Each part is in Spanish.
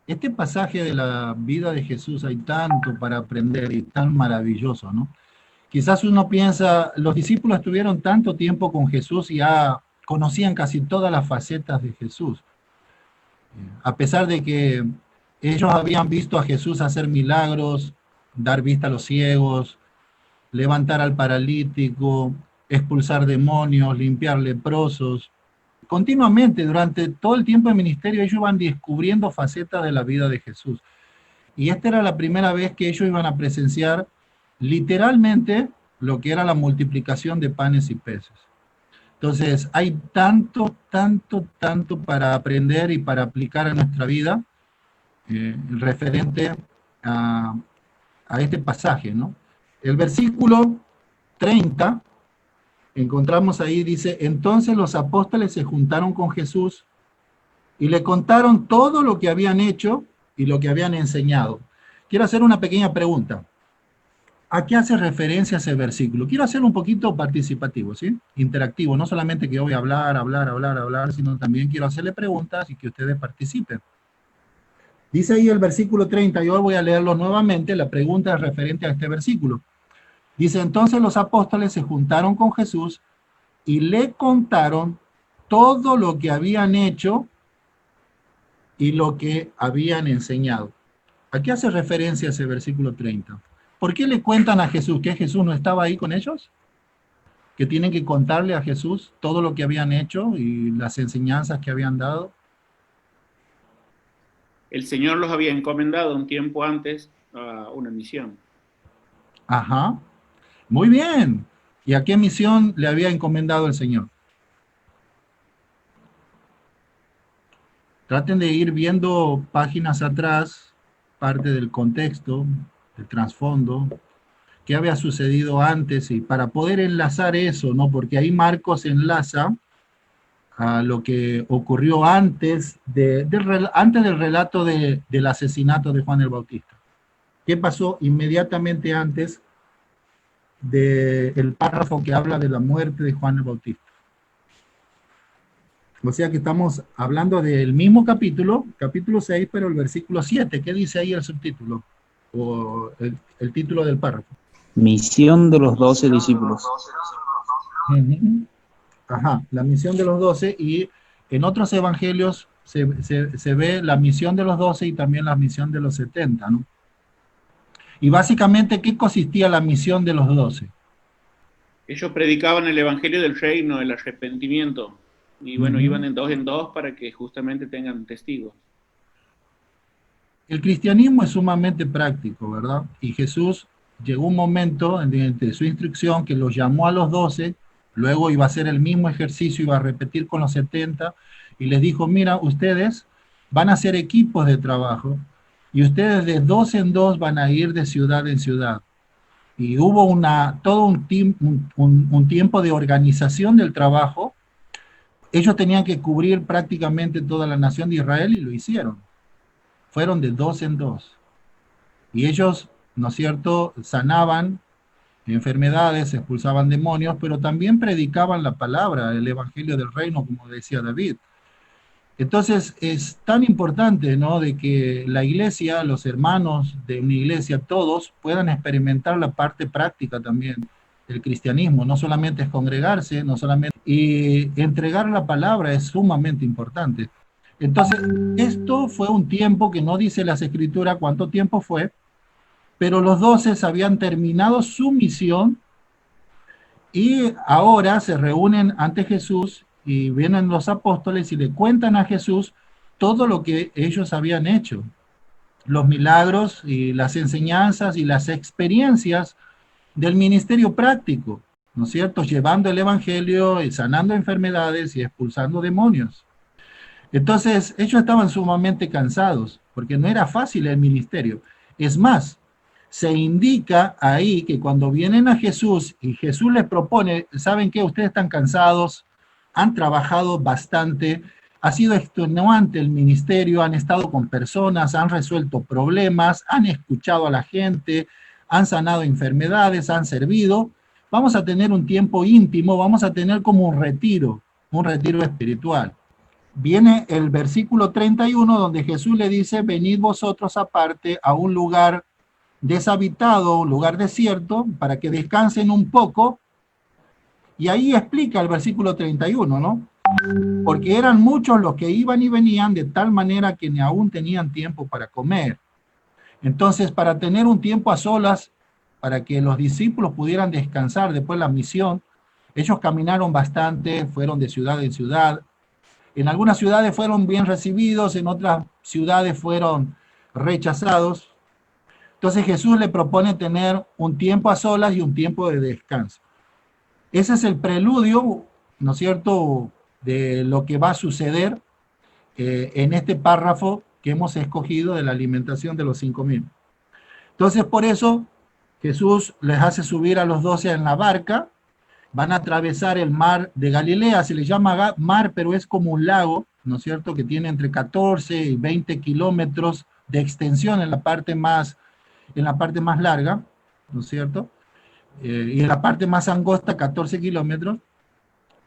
este pasaje de la vida de Jesús hay tanto para aprender y tan maravilloso, ¿no? Quizás uno piensa, los discípulos estuvieron tanto tiempo con Jesús y ya conocían casi todas las facetas de Jesús. A pesar de que ellos habían visto a Jesús hacer milagros, dar vista a los ciegos, levantar al paralítico, expulsar demonios, limpiar leprosos. Continuamente, durante todo el tiempo de ministerio, ellos iban descubriendo facetas de la vida de Jesús. Y esta era la primera vez que ellos iban a presenciar literalmente lo que era la multiplicación de panes y peces. Entonces, hay tanto, tanto, tanto para aprender y para aplicar en nuestra vida referente a este pasaje, ¿no? El versículo 30, encontramos ahí, dice, entonces los apóstoles se juntaron con Jesús y le contaron todo lo que habían hecho y lo que habían enseñado. Quiero hacer una pequeña pregunta. ¿A qué hace referencia ese versículo? Quiero hacerlo un poquito participativo, ¿sí? Interactivo, no solamente que yo voy a hablar, sino también quiero hacerle preguntas y que ustedes participen. Dice ahí el versículo 30, yo voy a leerlo nuevamente, la pregunta es referente a este versículo. Dice, entonces los apóstoles se juntaron con Jesús y le contaron todo lo que habían hecho y lo que habían enseñado. ¿A qué hace referencia ese versículo 30? ¿Por qué le cuentan a Jesús que Jesús no estaba ahí con ellos? ¿Que tienen que contarle a Jesús todo lo que habían hecho y las enseñanzas que habían dado? El Señor los había encomendado un tiempo antes a una misión. Ajá, muy bien. ¿Y a qué misión le había encomendado el Señor? Traten de ir viendo páginas atrás, parte del contexto, del trasfondo, qué había sucedido antes y para poder enlazar eso, ¿no? Porque ahí Marcos enlaza a lo que ocurrió antes, antes del relato del asesinato de Juan el Bautista. ¿Qué pasó inmediatamente antes del párrafo que habla de la muerte de Juan el Bautista? O sea que estamos hablando del mismo capítulo 6, pero el versículo 7. ¿Qué dice ahí el subtítulo? O el título del párrafo. Misión de los 12 discípulos. Ajá, la misión de los 12, y en otros evangelios se ve la misión de los 12 y también la misión de los 70, ¿no? Y básicamente, ¿qué consistía la misión de los 12? Ellos predicaban el evangelio del reino, el arrepentimiento, y bueno, iban en dos para que justamente tengan testigos. El cristianismo es sumamente práctico, ¿verdad? Y Jesús llegó un momento de su instrucción que los llamó a los 12, luego iba a hacer el mismo ejercicio, iba a repetir con los 70, y les dijo, mira, ustedes van a hacer equipos de trabajo, y ustedes de 2 en 2 van a ir de ciudad en ciudad. Y hubo todo un tiempo de organización del trabajo. Ellos tenían que cubrir prácticamente toda la nación de Israel y lo hicieron. Fueron de 2 en 2. Y ellos, ¿no es cierto?, sanaban enfermedades, expulsaban demonios, pero también predicaban la palabra, el evangelio del reino, como decía David. Entonces es tan importante, ¿no?, de que la iglesia, los hermanos de una iglesia, todos puedan experimentar la parte práctica también del cristianismo. No solamente es congregarse, no solamente... Y entregar la palabra es sumamente importante. Entonces, esto fue un tiempo que no dice las escrituras cuánto tiempo fue, pero los 12 habían terminado su misión y ahora se reúnen ante Jesús y vienen los apóstoles y le cuentan a Jesús todo lo que ellos habían hecho, los milagros y las enseñanzas y las experiencias del ministerio práctico, ¿no es cierto?, llevando el evangelio y sanando enfermedades y expulsando demonios. Entonces, ellos estaban sumamente cansados, porque no era fácil el ministerio. Es más, se indica ahí que cuando vienen a Jesús y Jesús les propone, ¿saben qué? Ustedes están cansados, han trabajado bastante, ha sido extenuante el ministerio, han estado con personas, han resuelto problemas, han escuchado a la gente, han sanado enfermedades, han servido. Vamos a tener un tiempo íntimo, vamos a tener como un retiro espiritual. viene el versículo 31 donde Jesús le dice, venid vosotros aparte a un lugar deshabitado, un lugar desierto, para que descansen un poco. Y ahí explica el versículo 31, ¿no? Porque eran muchos los que iban y venían de tal manera que ni aún tenían tiempo para comer. Entonces, para tener un tiempo a solas, para que los discípulos pudieran descansar después de la misión, ellos caminaron bastante, fueron de ciudad en ciudad. En algunas ciudades fueron bien recibidos, en otras ciudades fueron rechazados. Entonces Jesús le propone tener un tiempo a solas y un tiempo de descanso. Ese es el preludio, ¿no es cierto?, de lo que va a suceder en este párrafo que hemos escogido de la alimentación de los 5.000. Entonces, por eso, Jesús les hace subir a los 12 en la barca, van a atravesar el mar de Galilea, se le llama mar, pero es como un lago, ¿no es cierto?, que tiene entre 14 y 20 kilómetros de extensión en la parte más larga, ¿no es cierto?, y en la parte más angosta, 14 kilómetros,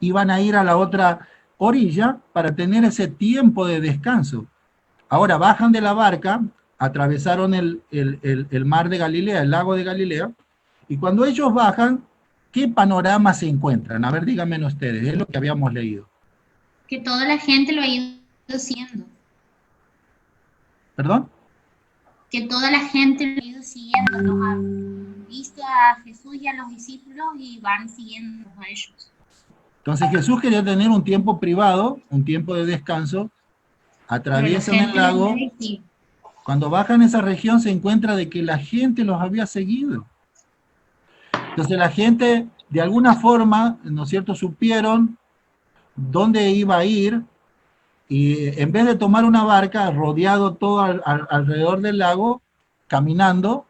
y van a ir a la otra orilla para tener ese tiempo de descanso. Ahora bajan de la barca, atravesaron el mar de Galilea, el lago de Galilea, y cuando ellos bajan, ¿qué panorama se encuentran? A ver, díganme ustedes, es lo que habíamos leído. Que toda la gente lo ha ido siguiendo. ¿Perdón? Que toda la gente lo ha ido siguiendo, los ha visto a Jesús y a los discípulos y van siguiendo a ellos. Entonces Jesús quería tener un tiempo privado, un tiempo de descanso, atraviesan el lago, cuando bajan esa región se encuentra de que la gente los había seguido. Entonces la gente, de alguna forma, ¿no es cierto?, supieron dónde iba a ir, y en vez de tomar una barca, rodeado todo alrededor del lago, caminando,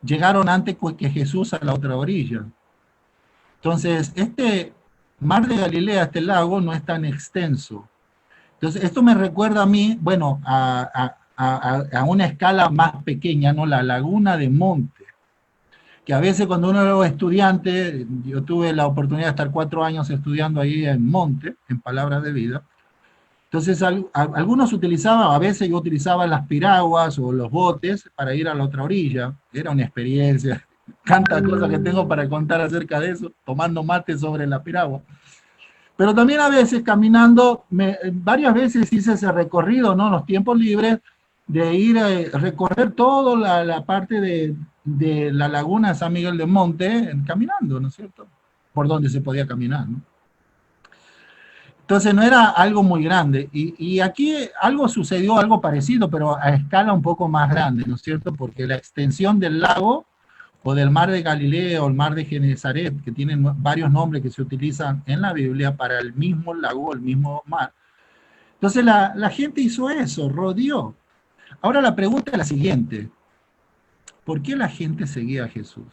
llegaron antes que Jesús a la otra orilla. Entonces, este mar de Galilea, este lago, no es tan extenso. Entonces, esto me recuerda a mí, bueno, a una escala más pequeña, ¿no?, la laguna de Monte, que a veces cuando uno era estudiante, yo tuve la oportunidad de estar 4 años estudiando ahí en Monte, en Palabras de Vida. Entonces, algunos utilizaban, a veces yo utilizaba las piraguas o los botes para ir a la otra orilla. Era una experiencia. Tantas cosas que tengo para contar acerca de eso, tomando mate sobre la piragua. Pero también a veces caminando, varias veces hice ese recorrido, ¿no?, los tiempos libres, de ir a recorrer toda la parte de la laguna de San Miguel de Monte, caminando, ¿no es cierto?, por donde se podía caminar, ¿no? Entonces no era algo muy grande, y aquí algo sucedió, algo parecido, pero a escala un poco más grande, ¿no es cierto?, porque la extensión del lago, o del mar de Galilea, o el mar de Genesaret, que tienen varios nombres que se utilizan en la Biblia para el mismo lago, el mismo mar. Entonces la gente hizo eso, rodeó. Ahora la pregunta es la siguiente: ¿por qué la gente seguía a Jesús?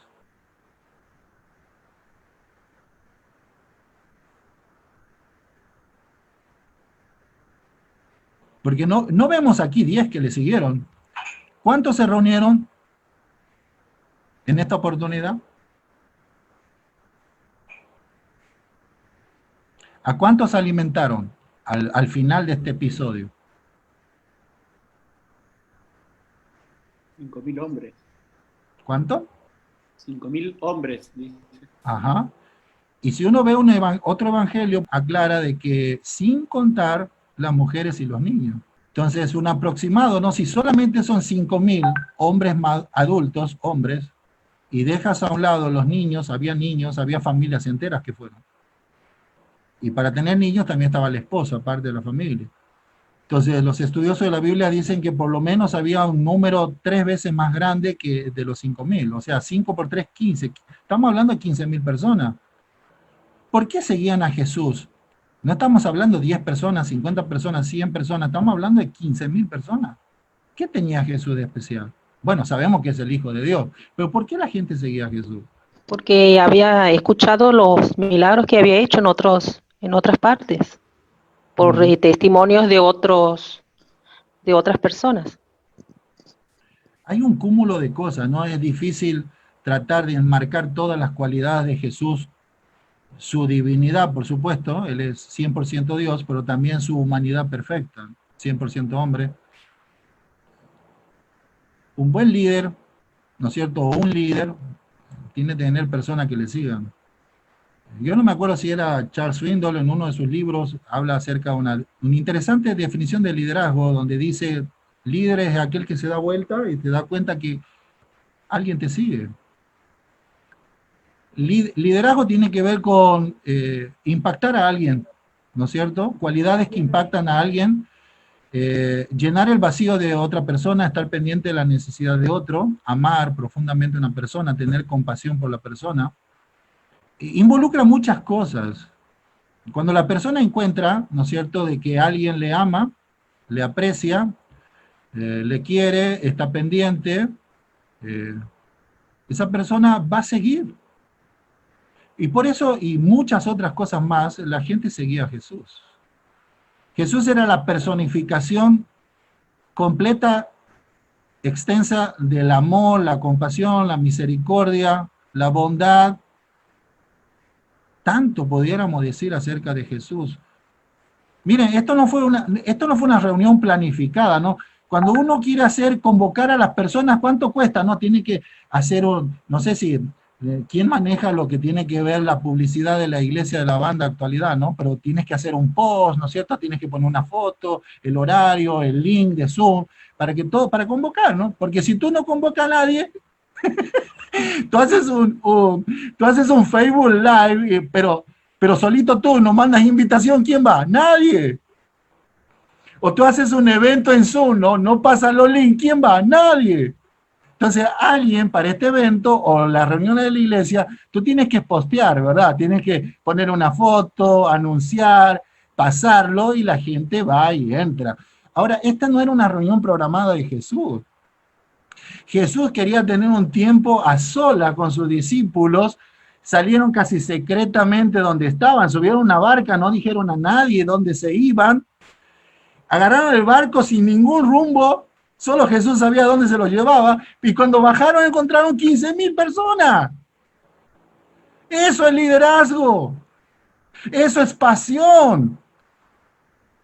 Porque no vemos aquí 10 que le siguieron. ¿Cuántos se reunieron en esta oportunidad? ¿A cuántos alimentaron al final de este episodio? 5.000 hombres. ¿Cuánto? 5.000 hombres, dice. Ajá. Y si uno ve otro evangelio, aclara de que sin contar las mujeres y los niños. Entonces, un aproximado, ¿no? Si solamente son 5.000 hombres más adultos, hombres, y dejas a un lado los niños, había familias enteras que fueron. Y para tener niños también estaba la esposa, aparte de la familia. Entonces, los estudiosos de la Biblia dicen que por lo menos había un número 3 veces más grande que de los 5.000. O sea, 5 por 3, 15. Estamos hablando de 15.000 personas. ¿Por qué seguían a Jesús? No estamos hablando de 10 personas, 50 personas, 100 personas. Estamos hablando de 15.000 personas. ¿Qué tenía Jesús de especial? Bueno, sabemos que es el Hijo de Dios. Pero ¿por qué la gente seguía a Jesús? Porque había escuchado los milagros que había hecho en otras partes, por testimonios de otras personas. Hay un cúmulo de cosas, ¿no? Es difícil tratar de enmarcar todas las cualidades de Jesús su divinidad, por supuesto, él es 100% Dios, pero también su humanidad perfecta, 100% hombre. Un buen líder, ¿no es cierto? O un líder tiene que tener personas que le sigan. Yo no me acuerdo si era Charles Swindoll, en uno de sus libros habla acerca de una interesante definición de liderazgo, donde dice, líder es aquel que se da vuelta y te da cuenta que alguien te sigue. Liderazgo tiene que ver con impactar a alguien, ¿no es cierto? Cualidades que impactan a alguien, llenar el vacío de otra persona, estar pendiente de la necesidad de otro, amar profundamente a una persona, tener compasión por la persona. Involucra muchas cosas. Cuando la persona encuentra, ¿no es cierto?, de que alguien le ama, le aprecia, le quiere, está pendiente, esa persona va a seguir. Y por eso, y muchas otras cosas más, la gente seguía a Jesús. Jesús era la personificación completa, extensa del amor, la compasión, la misericordia, la bondad. Tanto pudiéramos decir acerca de Jesús. Miren, esto no fue una reunión planificada, ¿no? Cuando uno quiere convocar a las personas, ¿cuánto cuesta? No, tiene que hacer no sé si, ¿quién maneja lo que tiene que ver la publicidad de la iglesia de la banda actualidad, ¿no? Pero tienes que hacer un post, ¿no es cierto? Tienes que poner una foto, el horario, el link de Zoom, para convocar, ¿no? Porque si tú no convocas a nadie, tú haces un Facebook Live, pero solito tú, no mandas invitación, ¿quién va? Nadie. O tú haces un evento en Zoom, no pasas los links, ¿quién va? Nadie. Entonces, alguien para este evento o las reuniones de la iglesia, tú tienes que postear, ¿verdad? Tienes que poner una foto, anunciar, pasarlo y la gente va y entra. Ahora, esta no era una reunión programada de Jesús. Jesús quería tener un tiempo a solas con sus discípulos, salieron casi secretamente donde estaban, subieron una barca, no dijeron a nadie dónde se iban, agarraron el barco sin ningún rumbo, solo Jesús sabía dónde se los llevaba, y cuando bajaron encontraron 15.000 personas. Eso es liderazgo, eso es pasión,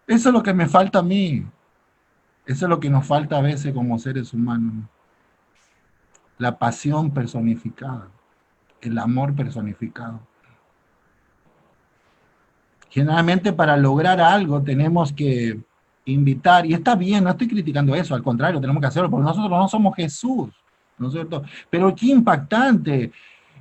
eso es lo que me falta a mí, eso es lo que nos falta a veces como seres humanos. La pasión personificada, el amor personificado. Generalmente para lograr algo tenemos que invitar, y está bien, no estoy criticando eso, al contrario, tenemos que hacerlo, porque nosotros no somos Jesús, ¿no es cierto? Pero qué impactante,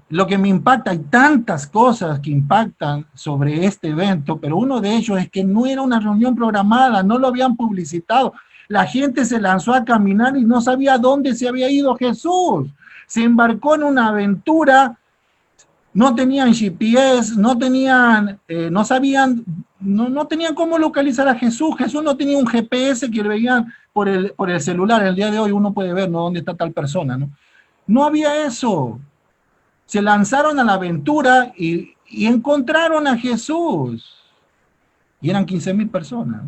lo que me impacta, hay tantas cosas que impactan sobre este evento, pero uno de ellos es que no era una reunión programada, no lo habían publicitado. La gente se lanzó a caminar y no sabía dónde se había ido Jesús. Se embarcó en una aventura, no tenían GPS, no tenían cómo localizar a Jesús. Jesús no tenía un GPS que le veían por el celular. El día de hoy uno puede ver, ¿no?, dónde está tal persona, ¿no? No había eso. Se lanzaron a la aventura y encontraron a Jesús. Y eran 15.000 personas.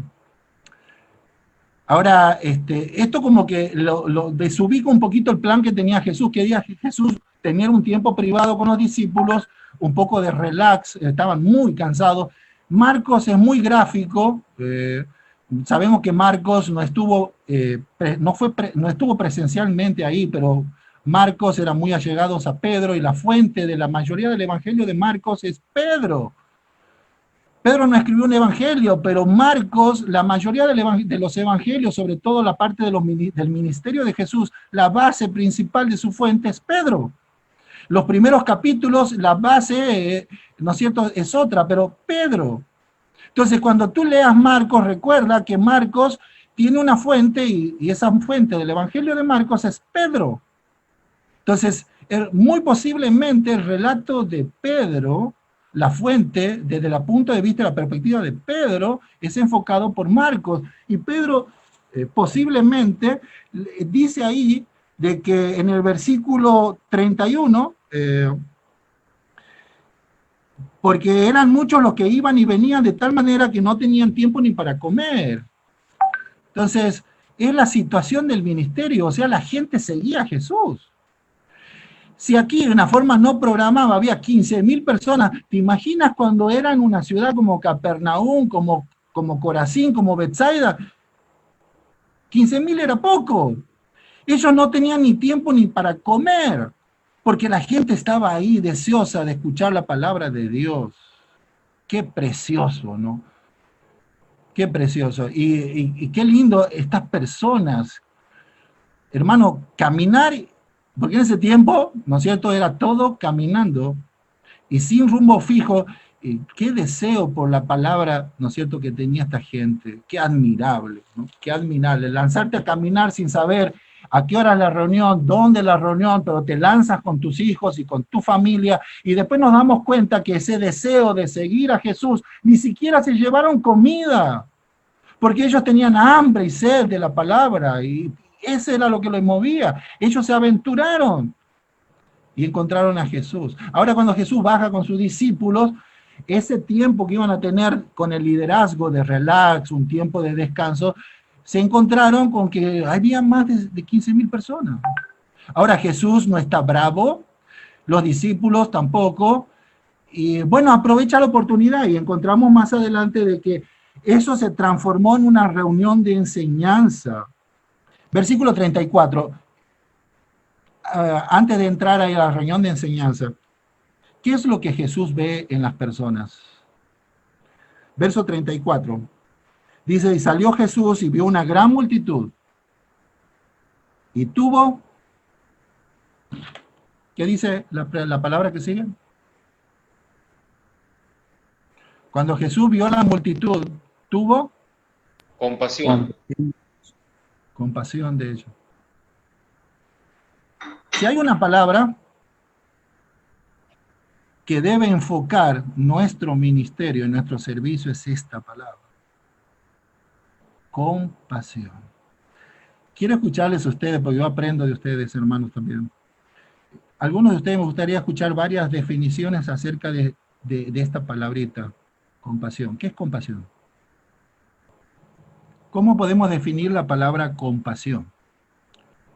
Ahora, esto como que lo desubica un poquito el plan que tenía Jesús. Quería Jesús tener un tiempo privado con los discípulos, un poco de relax, estaban muy cansados. Marcos es muy gráfico, sabemos que Marcos no estuvo presencialmente ahí, pero Marcos era muy allegados a Pedro, y la fuente de la mayoría del evangelio de Marcos es Pedro. Pedro no escribió un evangelio, pero Marcos, la mayoría de los evangelios, sobre todo la parte del ministerio de Jesús, la base principal de su fuente es Pedro. Los primeros capítulos, la base, ¿no es cierto?, es otra, pero Pedro. Entonces, cuando tú leas Marcos, recuerda que Marcos tiene una fuente, y esa fuente del evangelio de Marcos es Pedro. Entonces, muy posiblemente el relato de Pedro, la fuente, desde el punto de vista de la perspectiva de Pedro, es enfocado por Marcos. Y Pedro posiblemente dice ahí de que en el versículo 31, porque eran muchos los que iban y venían de tal manera que no tenían tiempo ni para comer. Entonces, es la situación del ministerio, o sea, la gente seguía a Jesús. Si aquí de una forma no programada había 15.000 personas, ¿te imaginas cuando era en una ciudad como Capernaum, como Corazín, como Betsaida? 15.000 era poco. Ellos no tenían ni tiempo ni para comer, porque la gente estaba ahí deseosa de escuchar la palabra de Dios. Qué precioso, ¿no? Qué precioso. Y qué lindo estas personas. Hermano, caminar, porque en ese tiempo, ¿no es cierto?, era todo caminando y sin rumbo fijo. Qué deseo por la palabra, ¿no es cierto?, que tenía esta gente. Qué admirable, ¿no? Qué admirable. Lanzarte a caminar sin saber a qué hora es la reunión, dónde es la reunión, pero te lanzas con tus hijos y con tu familia, y después nos damos cuenta que ese deseo de seguir a Jesús, ni siquiera se llevaron comida, porque ellos tenían hambre y sed de la palabra, y ese era lo que los movía. Ellos se aventuraron y encontraron a Jesús. Ahora cuando Jesús baja con sus discípulos, ese tiempo que iban a tener con el liderazgo de relax, un tiempo de descanso, se encontraron con que había más de 15.000 personas. Ahora Jesús no está bravo, los discípulos tampoco, y bueno, aprovecha la oportunidad y encontramos más adelante de que eso se transformó en una reunión de enseñanza. Versículo 34, antes de entrar a la reunión de enseñanza, ¿qué es lo que Jesús ve en las personas? Verso 34, dice, y salió Jesús y vio una gran multitud, y tuvo, ¿qué dice la palabra que sigue? Cuando Jesús vio la multitud, tuvo compasión. Compasión de ellos. Si hay una palabra que debe enfocar nuestro ministerio y nuestro servicio, es esta palabra. Compasión. Quiero escucharles a ustedes, porque yo aprendo de ustedes, hermanos, también. Algunos de ustedes me gustaría escuchar varias definiciones acerca de esta palabrita, compasión. ¿Qué es compasión? ¿Cómo podemos definir la palabra compasión?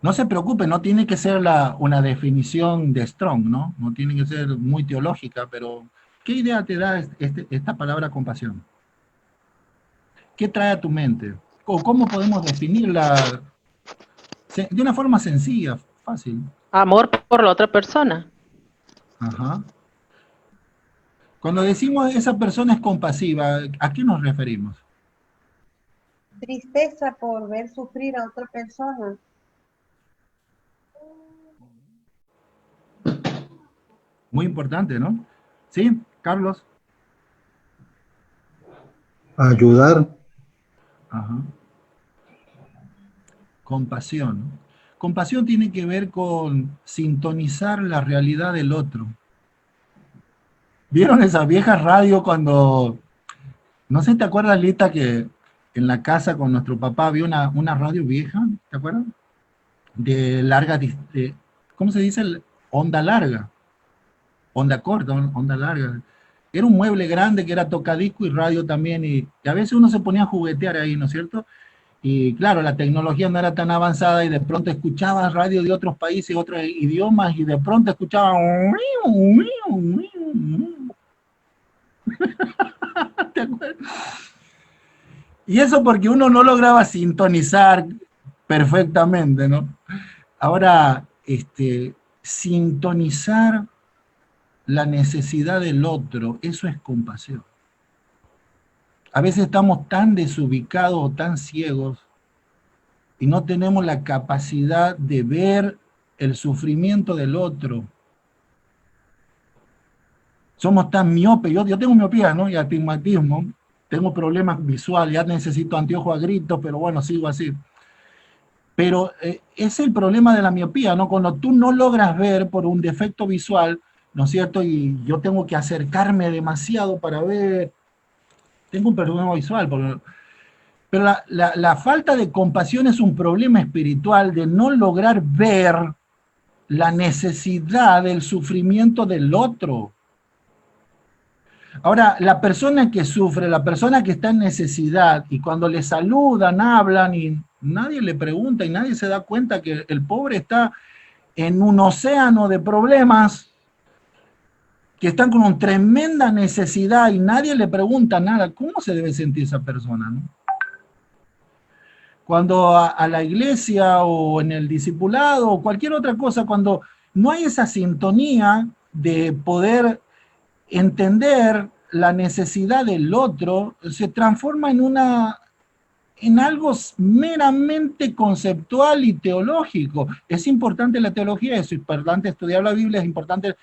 No se preocupe, no tiene que ser una definición de Strong, ¿no? No tiene que ser muy teológica, pero ¿qué idea te da esta palabra compasión? ¿Qué trae a tu mente? ¿O cómo podemos definirla de una forma sencilla, fácil? Amor por la otra persona. Ajá. Cuando decimos esa persona es compasiva, ¿a qué nos referimos? Tristeza por ver sufrir a otra persona. Muy importante, ¿no? ¿Sí, Carlos? Ayudar. Ajá. Compasión. Compasión tiene que ver con sintonizar la realidad del otro. ¿Vieron esa vieja radio cuando, no sé, te acuerdas, Lita, que en la casa con nuestro papá había una radio vieja, ¿te acuerdas? De larga, ¿cómo se dice? Onda larga. Onda corta, onda larga. Era un mueble grande que era tocadisco y radio también, y a veces uno se ponía a juguetear ahí, ¿no es cierto? Y claro, la tecnología no era tan avanzada y de pronto escuchabas radio de otros países, otros idiomas, y de pronto escuchabas... ¿Te acuerdas? Y eso porque uno no lograba sintonizar perfectamente, ¿no? Ahora, sintonizar la necesidad del otro, eso es compasión. A veces estamos tan desubicados o tan ciegos y no tenemos la capacidad de ver el sufrimiento del otro. Somos tan miopes, yo tengo miopía, ¿no? Y astigmatismo, tengo problemas visuales, ya necesito anteojos a gritos, pero bueno, sigo así. Pero es el problema de la miopía, ¿no? Cuando tú no logras ver por un defecto visual, ¿no es cierto? Y yo tengo que acercarme demasiado para ver. Tengo un problema visual, pero la falta de compasión es un problema espiritual de no lograr ver la necesidad del sufrimiento del otro. Ahora, la persona que sufre, la persona que está en necesidad, y cuando le saludan, hablan, y nadie le pregunta, y nadie se da cuenta que el pobre está en un océano de problemas, que están con una tremenda necesidad y nadie le pregunta nada. ¿Cómo se debe sentir esa persona, no? Cuando a la iglesia o en el discipulado o cualquier otra cosa, cuando no hay esa sintonía de poder entender la necesidad del otro, se transforma en algo meramente conceptual y teológico. Es importante la teología, es importante estudiar la Biblia, es importante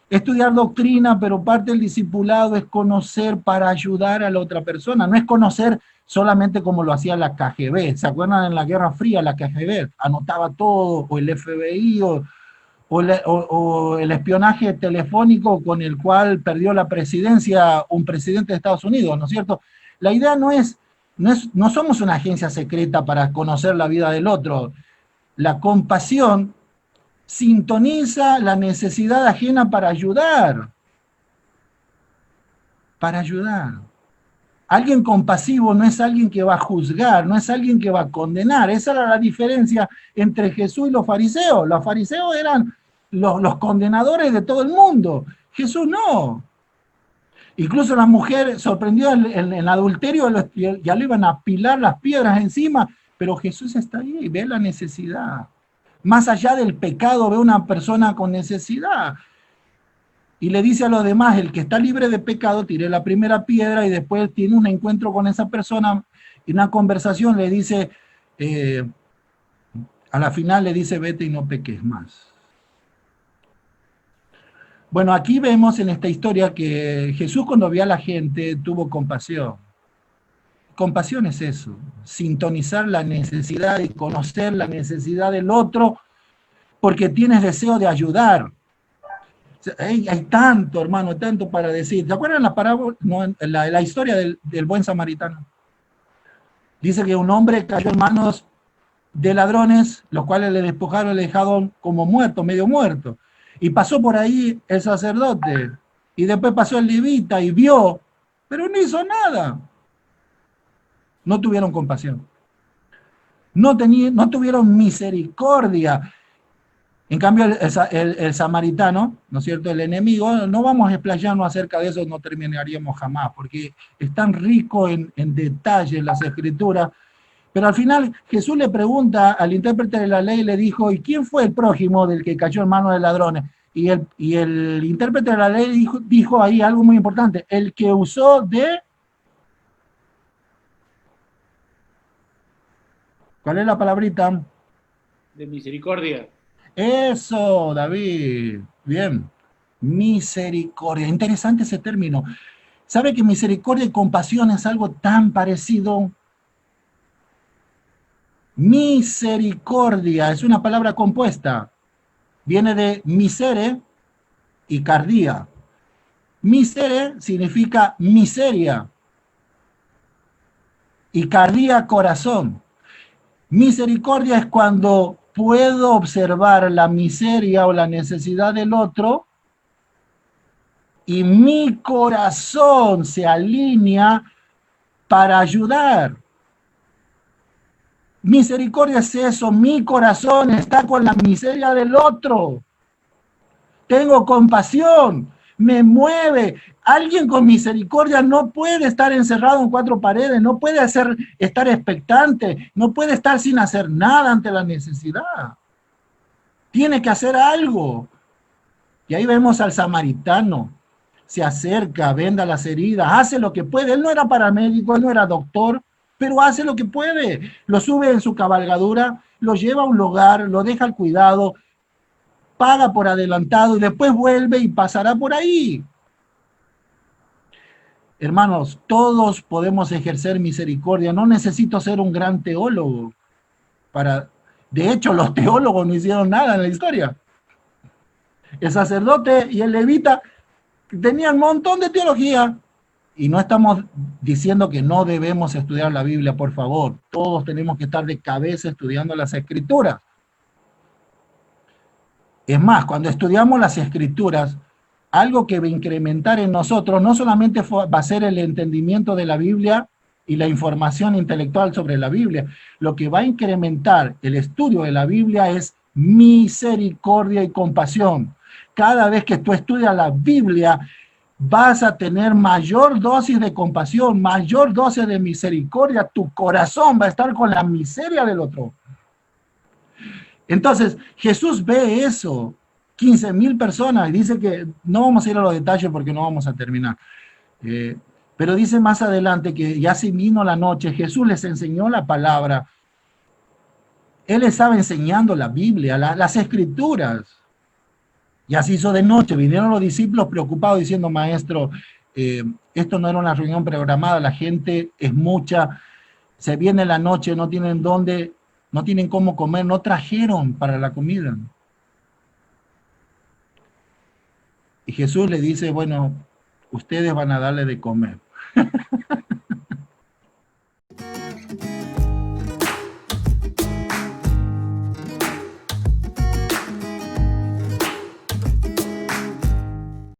estudiar doctrina, pero parte del discipulado es conocer para ayudar a la otra persona, no es conocer solamente como lo hacía la KGB. ¿Se acuerdan en la Guerra Fría la KGB? Anotaba todo, o el FBI, o el espionaje telefónico con el cual perdió la presidencia un presidente de Estados Unidos, ¿no es cierto? La idea no somos una agencia secreta para conocer la vida del otro. La compasión sintoniza la necesidad ajena para ayudar. Para ayudar. Alguien compasivo no es alguien que va a juzgar, no es alguien que va a condenar. Esa era la diferencia entre Jesús y los fariseos. Los fariseos eran los condenadores de todo el mundo. Jesús no. Incluso la mujer sorprendió en el adulterio, ya le iban a apilar las piedras encima, pero Jesús está ahí y ve la necesidad. Más allá del pecado, ve una persona con necesidad. Y le dice a los demás, el que está libre de pecado, tire la primera piedra, y después tiene un encuentro con esa persona, y una conversación, le dice, a la final le dice, vete y no peques más. Bueno, aquí vemos en esta historia que Jesús, cuando vio a la gente, tuvo compasión. Compasión es eso, sintonizar la necesidad y conocer la necesidad del otro, porque tienes deseo de ayudar. Hay tanto, hermano, tanto para decir. ¿Se acuerdan la parábola, la historia del buen samaritano? Dice que un hombre cayó en manos de ladrones, los cuales le despojaron y le dejaron como muerto, medio muerto. Y pasó por ahí el sacerdote, y después pasó el levita y vio, pero no hizo nada. No tuvieron compasión. No tuvieron misericordia. En cambio, el samaritano, ¿no es cierto?, el enemigo, no vamos a explayarnos acerca de eso, no terminaríamos jamás, porque es tan rico en detalle en las Escrituras. Pero al final Jesús le pregunta al intérprete de la ley, le dijo, ¿y quién fue el prójimo del que cayó en manos de ladrones? Y el intérprete de la ley dijo ahí algo muy importante, el que usó de... ¿Cuál es la palabrita? De misericordia. Eso, David. Bien. Misericordia. Interesante ese término. ¿Sabe que misericordia y compasión es algo tan parecido? Misericordia es una palabra compuesta. Viene de misere y cardia. Misere significa miseria. Y cardia, corazón. Misericordia es cuando puedo observar la miseria o la necesidad del otro y mi corazón se alinea para ayudar. Misericordia es eso, mi corazón está con la miseria del otro. Tengo compasión, me mueve. Alguien con misericordia no puede estar encerrado en cuatro paredes, no puede estar expectante, no puede estar sin hacer nada ante la necesidad. Tiene que hacer algo. Y ahí vemos al samaritano. Se acerca, venda las heridas, hace lo que puede. Él no era paramédico, él no era doctor, pero hace lo que puede. Lo sube en su cabalgadura, lo lleva a un lugar, lo deja al cuidado, paga por adelantado y después vuelve y pasará por ahí. Hermanos, todos podemos ejercer misericordia. No necesito ser un gran teólogo De hecho, los teólogos no hicieron nada en la historia. El sacerdote y el levita tenían un montón de teología. Y no estamos diciendo que no debemos estudiar la Biblia, por favor. Todos tenemos que estar de cabeza estudiando las Escrituras. Es más, cuando estudiamos las Escrituras, algo que va a incrementar en nosotros no solamente va a ser el entendimiento de la Biblia y la información intelectual sobre la Biblia, lo que va a incrementar el estudio de la Biblia es misericordia y compasión. Cada vez que tú estudias la Biblia, vas a tener mayor dosis de compasión, mayor dosis de misericordia. Tu corazón va a estar con la miseria del otro. Entonces, Jesús ve eso, 15.000 personas, y dice que, no vamos a ir a los detalles porque no vamos a terminar, pero dice más adelante que ya se vino la noche, Jesús les enseñó la palabra, Él estaba enseñando la Biblia, las escrituras, y así hizo de noche, vinieron los discípulos preocupados diciendo, maestro, esto no era una reunión programada, la gente es mucha, se viene la noche, no tienen dónde, no tienen cómo comer, no trajeron para la comida. Y Jesús le dice, bueno, ustedes van a darle de comer.